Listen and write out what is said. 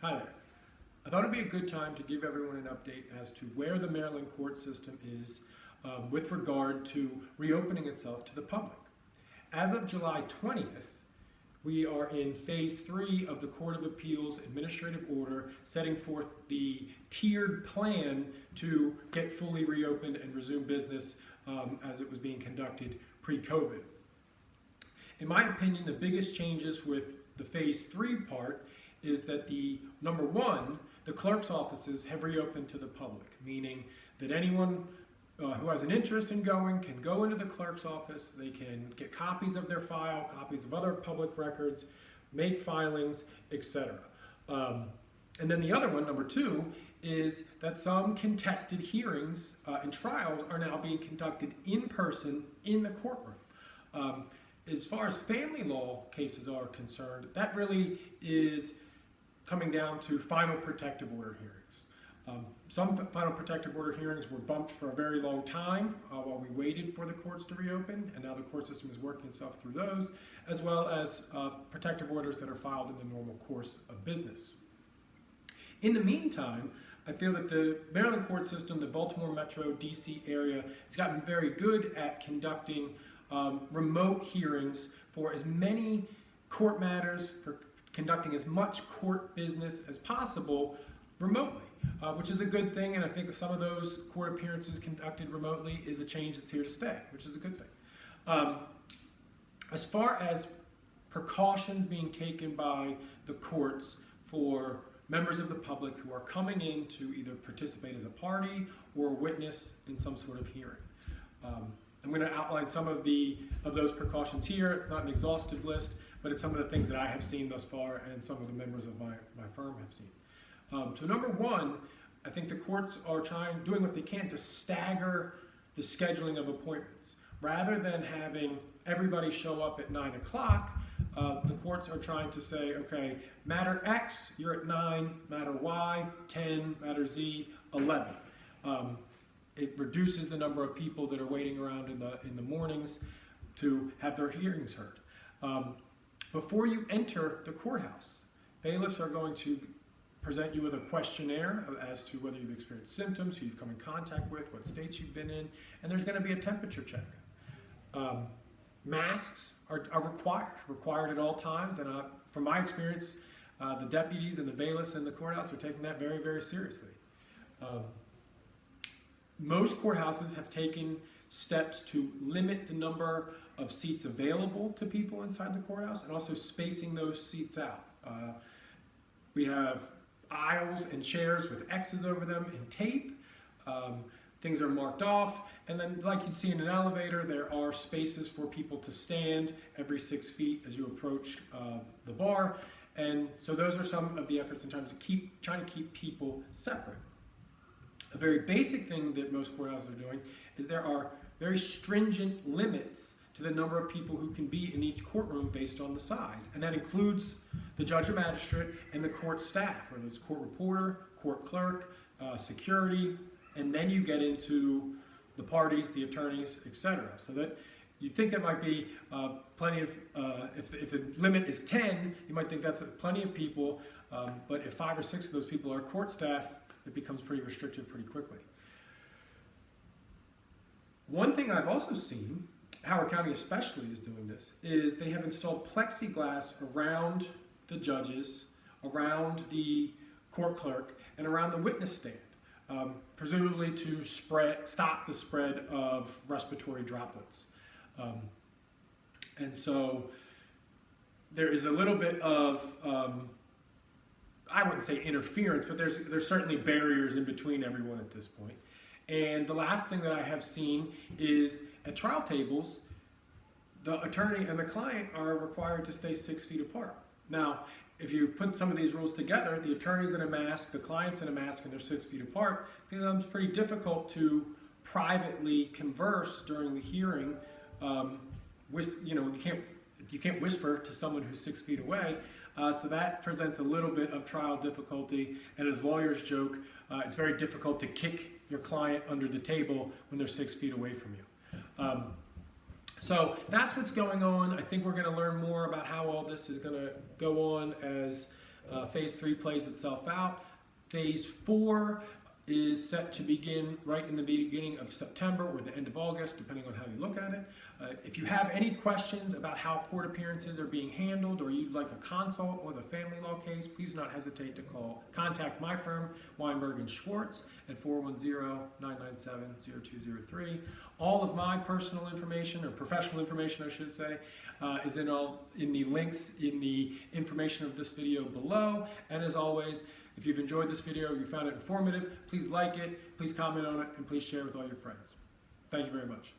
Hi there. I thought it'd be a good time to give everyone an update as to where the Maryland court system is with regard to reopening itself to the public. As of July 20th, we are in phase 3 of the Court of Appeals administrative order setting forth the tiered plan to get fully reopened and resume business as it was being conducted pre-COVID. In my opinion, the biggest changes with the phase 3 part is that number one, the clerk's offices have reopened to the public, meaning that anyone who has an interest in going can go into the clerk's office, they can get copies of their file, copies of other public records, make filings, etc. And then the other one, number two, is that some contested hearings and trials are now being conducted in person in the courtroom. As far as family law cases are concerned, that really is coming down to final protective order hearings. Some final protective order hearings were bumped for a very long time while we waited for the courts to reopen, and now the court system is working itself through those, as well as protective orders that are filed in the normal course of business. In the meantime, I feel that the Maryland court system, the Baltimore Metro, DC area, has gotten very good at conducting remote hearings for as many court matters, for conducting as much court business as possible remotely, which is a good thing, and I think some of those court appearances conducted remotely is a change that's here to stay, which is a good thing. As far as precautions being taken by the courts for members of the public who are coming in to either participate as a party or a witness in some sort of hearing. I'm going to outline some of those precautions here. It's not an exhaustive list, but it's some of the things that I have seen thus far and some of the members of my firm have seen. So number one, I think the courts are doing what they can to stagger the scheduling of appointments. Rather than having everybody show up at 9 o'clock, the courts are trying to say, okay, matter X, you're at 9, matter Y, 10, matter Z, 11. It reduces the number of people that are waiting around in the mornings to have their hearings heard. Before you enter the courthouse, bailiffs are going to present you with a questionnaire as to whether you've experienced symptoms, who you've come in contact with, what states you've been in, and there's going to be a temperature check. Masks are required at all times, and from my experience, the deputies and the bailiffs in the courthouse are taking that very, very seriously. Most courthouses have taken steps to limit the number of seats available to people inside the courthouse and also spacing those seats out. We have aisles and chairs with X's over them in tape. Things are marked off, and then like you'd see in an elevator, there are spaces for people to stand every 6 feet as you approach the bar. And so those are some of the efforts in terms of trying to keep people separate. A very basic thing that most courthouses are doing is there are very stringent limits to the number of people who can be in each courtroom based on the size. And that includes the judge or magistrate and the court staff, whether it's court reporter, court clerk, security, and then you get into the parties, the attorneys, etc. So that you'd think that might be plenty of, if the limit is 10, you might think that's plenty of people, but if 5 or 6 of those people are court staff, it becomes pretty restrictive pretty quickly. One thing I've also seen, Howard County especially is doing this, is they have installed plexiglass around the judges, around the court clerk, and around the witness stand, presumably to stop the spread of respiratory droplets. And so there is a little bit of I wouldn't say interference, but there's certainly barriers in between everyone at this point. And the last thing that I have seen is at trial tables, the attorney and the client are required to stay 6 feet apart. Now, if you put some of these rules together, the attorney's in a mask, the client's in a mask, and they're 6 feet apart, it becomes pretty difficult to privately converse during the hearing. You can't whisper to someone who's 6 feet away. So that presents a little bit of trial difficulty, and as lawyers joke, it's very difficult to kick your client under the table when they're 6 feet away from you. So that's what's going on. I think we're going to learn more about how all this is going to go on as Phase 3 plays itself out. Phase 4 is set to begin right in the beginning of September or the end of August, depending on how you look at it. If you have any questions about how court appearances are being handled, or you'd like a consult with a family law case, please do not hesitate to contact my firm, Weinberg Schwartz, at 410-997-0203. All of my personal information, or professional information I should say, is in the links in the information of this video below. And as always, if you've enjoyed this video, you found it informative, please like it, please comment on it, and please share it with all your friends. Thank you very much.